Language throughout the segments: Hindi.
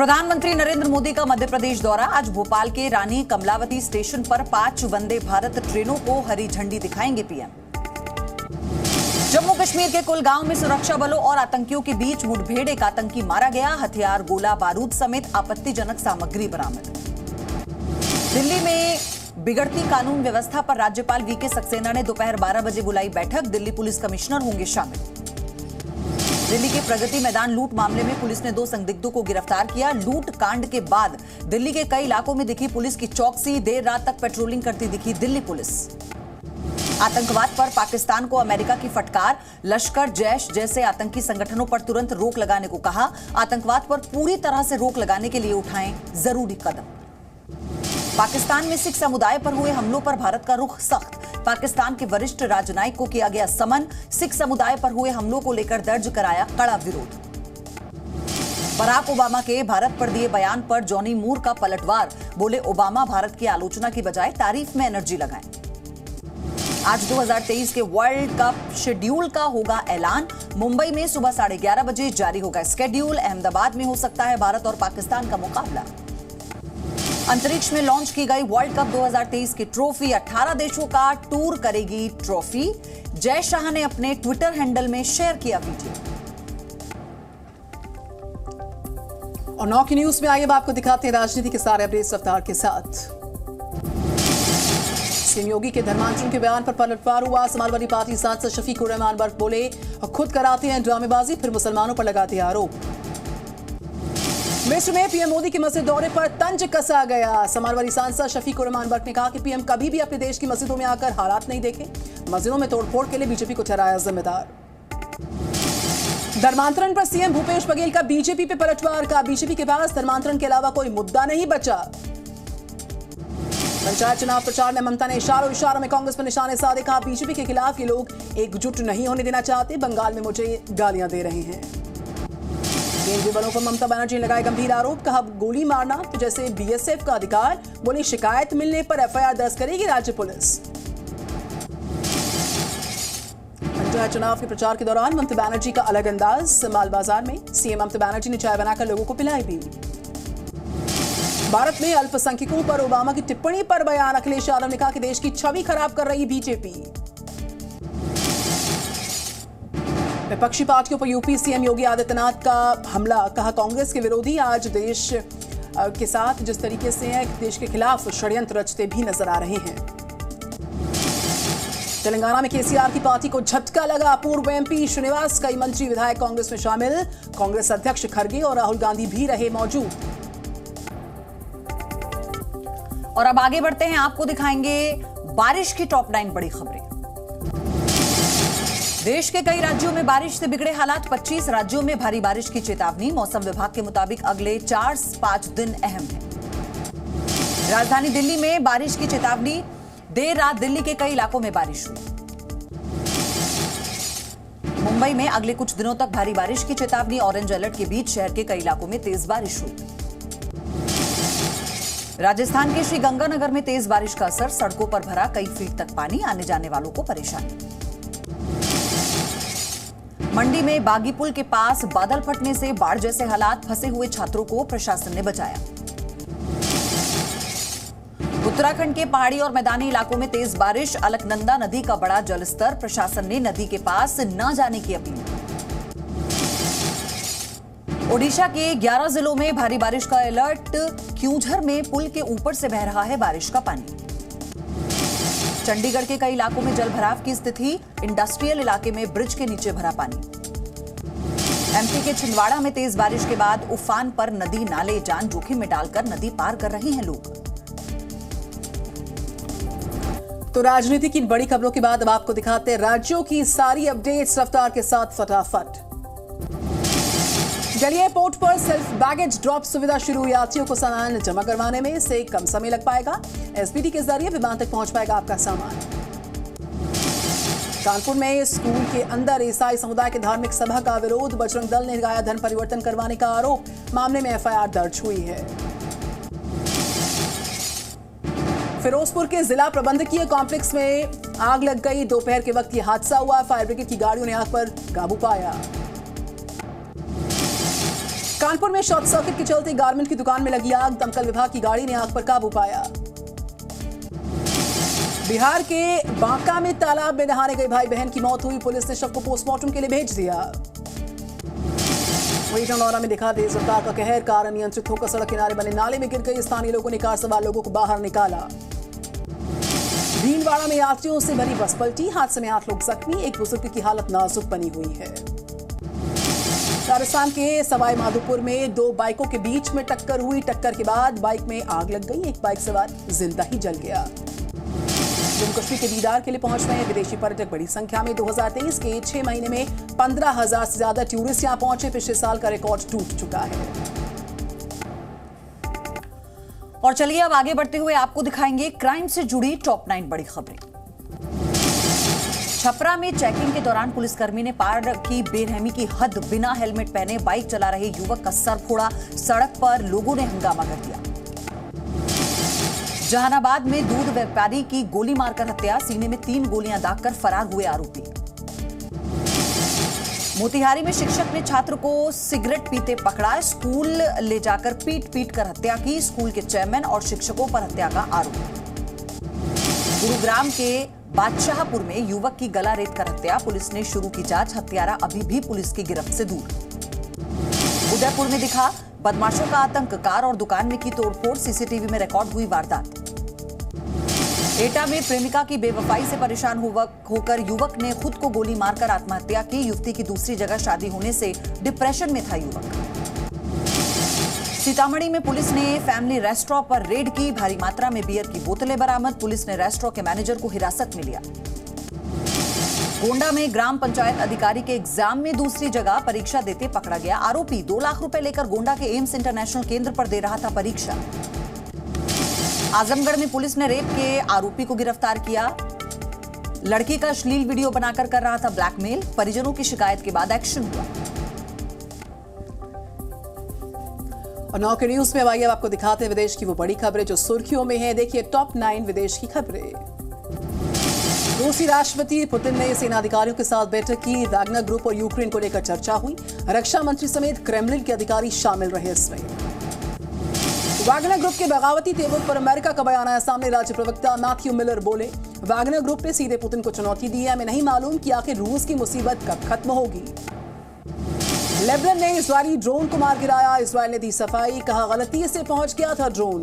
प्रधानमंत्री नरेंद्र मोदी का मध्य प्रदेश दौरा। आज भोपाल के रानी कमलावती स्टेशन पर 5 वंदे भारत ट्रेनों को हरी झंडी दिखाएंगे पीएम। जम्मू कश्मीर के कुलगांव में सुरक्षा बलों और आतंकियों के बीच मुठभेड़, एक आतंकी मारा गया। हथियार, गोला बारूद समेत आपत्तिजनक सामग्री बरामद। दिल्ली में बिगड़ती कानून व्यवस्था पर राज्यपाल वीके सक्सेना ने दोपहर 12 बजे बुलाई बैठक। दिल्ली पुलिस कमिश्नर होंगे शामिल। दिल्ली के प्रगति मैदान लूट मामले में पुलिस ने 2 संदिग्धों को गिरफ्तार किया। लूट कांड के बाद दिल्ली के कई इलाकों में दिखी पुलिस की चौकसी। देर रात तक पेट्रोलिंग करती दिखी दिल्ली पुलिस। आतंकवाद पर पाकिस्तान को अमेरिका की फटकार। लश्कर, जैश जैसे आतंकी संगठनों पर तुरंत रोक लगाने को कहा। आतंकवाद पर पूरी तरह से रोक लगाने के लिए उठाएं जरूरी कदम। पाकिस्तान में सिख समुदाय पर हुए हमलों पर भारत का रुख सख्त। पाकिस्तान के वरिष्ठ राजनयिक को किया गया समन। सिख समुदाय पर हुए हमलों को लेकर दर्ज कराया कड़ा विरोध। बराक ओबामा के भारत पर दिए बयान पर जॉनी मूर का पलटवार। बोले, ओबामा भारत की आलोचना की बजाय तारीफ में एनर्जी लगाएं। आज 2023 के वर्ल्ड कप शेड्यूल का होगा ऐलान। मुंबई में सुबह 11:30 बजे जारी होगा स्केड्यूल। अहमदाबाद में हो सकता है भारत और पाकिस्तान का मुकाबला। अंतरिक्ष में लॉन्च की गई वर्ल्ड कप 2023 की ट्रॉफी। 18 देशों का टूर करेगी ट्रॉफी। जय शाह ने अपने ट्विटर हैंडल में शेयर किया वीडियो। और 9 की न्यूज में आइए अब आपको दिखाते हैं राजनीति के सारे अपडेट्स रफ्तार के साथ। सीएम योगी के धर्मांतरण के बयान पर पलटवार हुआ। समाजवादी पार्टी सांसद शफीकुर रहमान बर्क बोले, खुद कराते हैं ड्रामेबाजी, फिर मुसलमानों पर लगाते हैं आरोप। मिस्र में पीएम मोदी के मस्जिद दौरे पर तंज कसा गया। समाजवादी सांसद शफीकुर रहमान बर्क ने कहा कि पीएम कभी भी अपने देश की मस्जिदों में आकर हालात नहीं देखे। मस्जिदों में तोड़फोड़ के लिए बीजेपी को ठहराया जिम्मेदार। धर्मांतरण पर सीएम भूपेश बघेल का बीजेपी पे पलटवार का। बीजेपी के पास धर्मांतरण के अलावा कोई मुद्दा नहीं बचा। पंचायत चुनाव प्रचार में ममता ने इशारों में कांग्रेस पर निशाने साधे। कहा, बीजेपी के खिलाफ ये लोग एकजुट नहीं होने देना चाहते। बंगाल में मुझे गालियां दे रहे हैं। केंद्रीय बलों पर ममता बनर्जी ने लगाए गंभीर आरोप। कहा, गोली मारना तो जैसे बीएसएफ का अधिकार। बोली, शिकायत मिलने पर एफआईआर दर्ज करेगी राज्य पुलिस। पंचायत चुनाव के प्रचार के दौरान ममता बनर्जी का अलग अंदाज। माल बाजार में सीएम ममता बनर्जी ने चाय बनाकर लोगों को पिलाई भी। भारत में अल्पसंख्यकों पर ओबामा की टिप्पणी पर बयान। अखिलेश यादव ने कहा कि देश की छवि खराब कर रही बीजेपी। विपक्षी पार्टियों पर यूपी सीएम योगी आदित्यनाथ का हमला। कहा, कांग्रेस के विरोधी आज देश के साथ जिस तरीके से है, देश के खिलाफ षड्यंत्र रचते भी नजर आ रहे हैं। तेलंगाना में केसीआर की पार्टी को झटका लगा। पूर्व एमपी श्रीनिवास, कई मंत्री विधायक कांग्रेस में शामिल। कांग्रेस अध्यक्ष खड़गे और राहुल गांधी भी रहे मौजूद। और अब आगे बढ़ते हैं, आपको दिखाएंगे बारिश की टॉप 9 बड़ी खबरें। देश के कई राज्यों में बारिश से बिगड़े हालात। 25 राज्यों में भारी बारिश की चेतावनी। मौसम विभाग के मुताबिक अगले 4-5 दिन अहम है। राजधानी दिल्ली में बारिश की चेतावनी। देर रात दिल्ली के कई इलाकों में बारिश हुई। मुंबई में अगले कुछ दिनों तक भारी बारिश की चेतावनी। ऑरेंज अलर्ट के बीच शहर के कई इलाकों में तेज बारिश हुई। राजस्थान के श्रीगंगानगर में तेज बारिश का असर। सड़कों पर भरा कई फीट तक पानी। आने जाने वालों को परेशानी। मंडी में बागी पुल के पास बादल फटने से बाढ़ जैसे हालात। फंसे हुए छात्रों को प्रशासन ने बचाया। उत्तराखंड के पहाड़ी और मैदानी इलाकों में तेज बारिश। अलकनंदा नदी का बड़ा जलस्तर। प्रशासन ने नदी के पास न जाने की अपील। ओडिशा के 11 जिलों में भारी बारिश का अलर्ट। क्यूझर में पुल के ऊपर से बह रहा है बारिश का पानी। चंडीगढ़ के कई इलाकों में जलभराव की स्थिति। इंडस्ट्रियल इलाके में ब्रिज के नीचे भरा पानी। एमपी के छिंदवाड़ा में तेज बारिश के बाद उफान पर नदी नाले। जान जोखिम में डालकर नदी पार कर रहे हैं लोग। तो राजनीति की बड़ी खबरों के बाद अब आपको दिखाते हैं राज्यों की सारी अपडेट्स रफ्तार के साथ फटाफट। दिल्ली एयरपोर्ट पर सेल्फ बैगेज ड्रॉप सुविधा शुरू। यात्रियों को सामान जमा करवाने में से कम समय लग पाएगा। एसपीडी के जरिए विमान तक पहुंच पाएगा आपका सामान। कानपुर में स्कूल के अंदर ईसाई समुदाय के धार्मिक सभा का विरोध। बजरंग दल ने लगाया धन परिवर्तन करवाने का आरोप। मामले में एफआईआर दर्ज हुई है। फिरोजपुर के जिला प्रबंधकीय कॉम्प्लेक्स में आग लग गई। दोपहर के वक्त यह हादसा हुआ। फायर ब्रिगेड की गाड़ियों ने आग पर काबू पाया। कानपुर में शॉर्ट सर्किट के चलते गारमेंट की दुकान में लगी आग, दमकल विभाग की गाड़ी ने आग पर काबू पाया। बिहार के बांका में तालाब में नहाने गए भाई बहन की मौत हुई, पुलिस ने शव को पोस्टमार्टम के लिए भेज दिया। वहीं टंडौरा में दिखा तेज रफ्तार का कहर, कार अनियंत्रित होकर सड़क किनारे बने नाले में गिर गई, स्थानीय लोगों ने कार सवार लोगों को बाहर निकाला। भीलवाड़ा में यात्रियों से भरी बस पलटी, हादसे में 8 लोग जख्मी, एक बुजुर्ग की हालत नाजुक बनी हुई है। राजस्थान के सवाई माधोपुर में 2 बाइकों के बीच में टक्कर हुई, टक्कर के बाद बाइक में आग लग गई, एक बाइक सवार जिंदा ही जल गया। जम्मू कश्मीर के दीदार के लिए पहुंच रहे विदेशी पर्यटक बड़ी संख्या में, 2023 के 6 महीने में 15,000 से ज्यादा टूरिस्ट यहां पहुंचे, पिछले साल का रिकॉर्ड टूट चुका है। और चलिए अब आगे बढ़ते हुए आपको दिखाएंगे क्राइम से जुड़ी टॉप 9 बड़ी खबरें। छपरा में चेकिंग के दौरान पुलिसकर्मी ने पार की बेरहमी की हद, बिना हेलमेट पहने बाइक चला रहे युवक का सर फोड़ा, सड़क पर लोगों ने हंगामा कर दिया। जहानाबाद में दूध व्यापारी की गोली मारकर हत्या, सीने में 3 गोलियां दागकर फरार हुए आरोपी। मोतिहारी में शिक्षक ने छात्र को सिगरेट पीते पकड़ा, स्कूल ले जाकर पीट कर हत्या की, स्कूल के चेयरमैन और शिक्षकों पर हत्या का आरोप। गुरुग्राम के बादशाहपुर में युवक की गला रेत कर हत्या, पुलिस ने शुरू की जांच, हत्यारा अभी भी पुलिस की गिरफ्त से दूर। उदयपुर में दिखा बदमाशों का आतंक, कार और दुकान में की तोड़फोड़, सीसीटीवी में रिकॉर्ड हुई वारदात। एटा में प्रेमिका की बेवफाई से परेशान होकर युवक ने खुद को गोली मारकर आत्महत्या की, युवती की दूसरी जगह शादी होने से डिप्रेशन में था युवक। सीतामढ़ी में पुलिस ने फैमिली रेस्टोरेंट पर रेड की, भारी मात्रा में बियर की बोतलें बरामद, पुलिस ने रेस्टोरेंट के मैनेजर को हिरासत में लिया। गोंडा में ग्राम पंचायत अधिकारी के एग्जाम में दूसरी जगह परीक्षा देते पकड़ा गया आरोपी, 2 लाख रुपए लेकर गोंडा के एम्स इंटरनेशनल केंद्र पर दे रहा था परीक्षा। आजमगढ़ में पुलिस ने रेप के आरोपी को गिरफ्तार किया, लड़की का अश्लील वीडियो बनाकर कर रहा था ब्लैकमेल, परिजनों की शिकायत के बाद एक्शन हुआ। और नौ के न्यूज में आइए आपको दिखाते हैं विदेश की वो बड़ी खबरें जो सुर्खियों में है। देखिए टॉप 9 विदेश की खबरें। रूसी राष्ट्रपति पुतिन ने सेना अधिकारियों के साथ बैठक की, वैगनर ग्रुप और यूक्रेन को लेकर चर्चा हुई, रक्षा मंत्री समेत क्रेमलिन के अधिकारी शामिल रहे इसमें। वैगनर ग्रुप के बगावती तेवर पर अमेरिका का बयान आया सामने, राज्य प्रवक्ता मैथ्यू मिलर बोले, वैगनर ग्रुप ने सीधे पुतिन को चुनौती दी है, हमें नहीं मालूम कि आखिर रूस की मुसीबत कब खत्म होगी। लेबनान ने इजरायली ड्रोन को मार गिराया, इजरायल ने दी सफाई, कहा गलती से पहुंच गया था ड्रोन।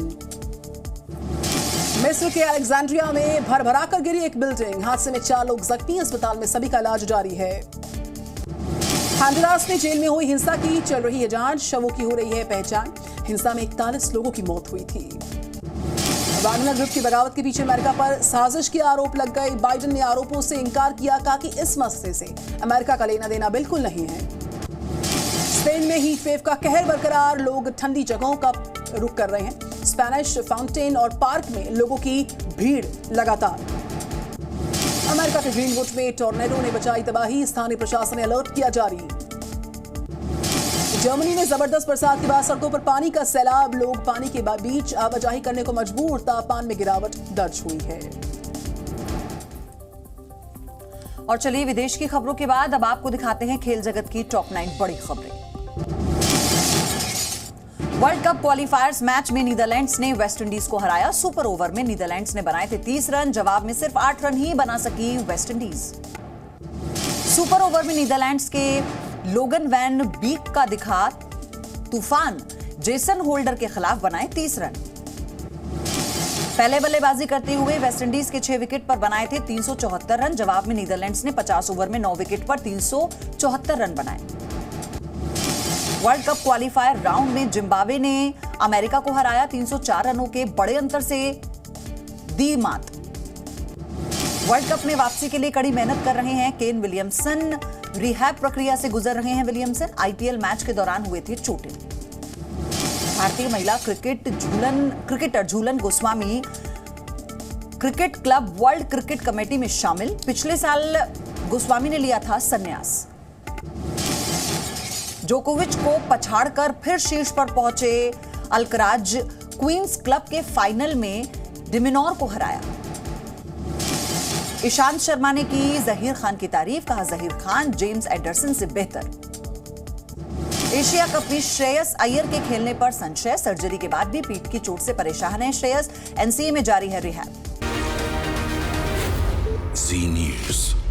मिस्र के अलेक्जेंड्रिया में भरभरा कर गिरी एक बिल्डिंग, हादसे में 4 लोग जख्मी, अस्पताल में सभी का इलाज जारी है। होंडुरास में जेल में हुई हिंसा की चल रही है जांच, शवों की हो रही है पहचान, हिंसा में 41 लोगों की मौत हुई थी। वैगनर ग्रुप की बगावत के पीछे अमेरिका पर साजिश के आरोप लग गए, बाइडेन ने आरोपों से इनकार किया, कहा कि इस मसले से अमेरिका का लेना देना बिल्कुल नहीं है। स्पेन में हीट वेव का कहर बरकरार, लोग ठंडी जगहों का रुख कर रहे हैं, स्पेनिश फाउंटेन और पार्क में लोगों की भीड़ लगातार। अमेरिका के ग्रीनवुड में टॉर्नेडो ने बचाई तबाही, स्थानीय प्रशासन ने अलर्ट किया जारी। जर्मनी में जबरदस्त बरसात के बाद सड़कों पर पानी का सैलाब, लोग पानी के बीच आवाजाही करने को मजबूर, तापमान में गिरावट दर्ज हुई है। और चलिए विदेश की खबरों के बाद अब आपको दिखाते हैं खेल जगत की टॉप 9 बड़ी खबरें। वर्ल्ड कप क्वालिफायर्स मैच में नीदरलैंड्स ने वेस्टइंडीज को हराया, सुपर ओवर में नीदरलैंड्स ने बनाए थे 30 रन, जवाब में सिर्फ 8 रन ही बना सकी वेस्टइंडीज। सुपर ओवर में नीदरलैंड्स के लोगन वैन बीक का दिखा तूफान, जेसन होल्डर के खिलाफ बनाए 30 रन। पहले बल्लेबाजी करते हुए वेस्टइंडीज के 6 विकेट पर बनाए थे 374 रन, जवाब में नीदरलैंड्स ने 50 ओवर में 9 विकेट पर 374 रन बनाए। वर्ल्ड कप क्वालिफायर राउंड में जिम्बाब्वे ने अमेरिका को हराया, 304 रनों के बड़े अंतर से दी मात। वर्ल्ड कप में वापसी के लिए कड़ी मेहनत कर रहे हैं केन विलियमसन, रिहैब प्रक्रिया से गुजर रहे हैं विलियमसन, आईपीएल मैच के दौरान हुए थे चोटिल। भारतीय महिला cricketer Jhulan Goswami cricket club world cricket committee में शामिल, पिछले साल गोस्वामी ने लिया था संन्यास। जोकोविच को पछाड़कर फिर शीर्ष पर पहुंचे अल्कराज, क्वींस क्लब के फाइनल में डिमिनोर को हराया। ईशांत शर्मा ने की जहीर खान की तारीफ, कहा जहीर खान जेम्स एंडरसन से बेहतर। एशिया कप में श्रेयस अय्यर के खेलने पर संशय, सर्जरी के बाद भी पीठ की चोट से परेशान है श्रेयस, एनसीए में जारी है रिहैब। जी न्यूज।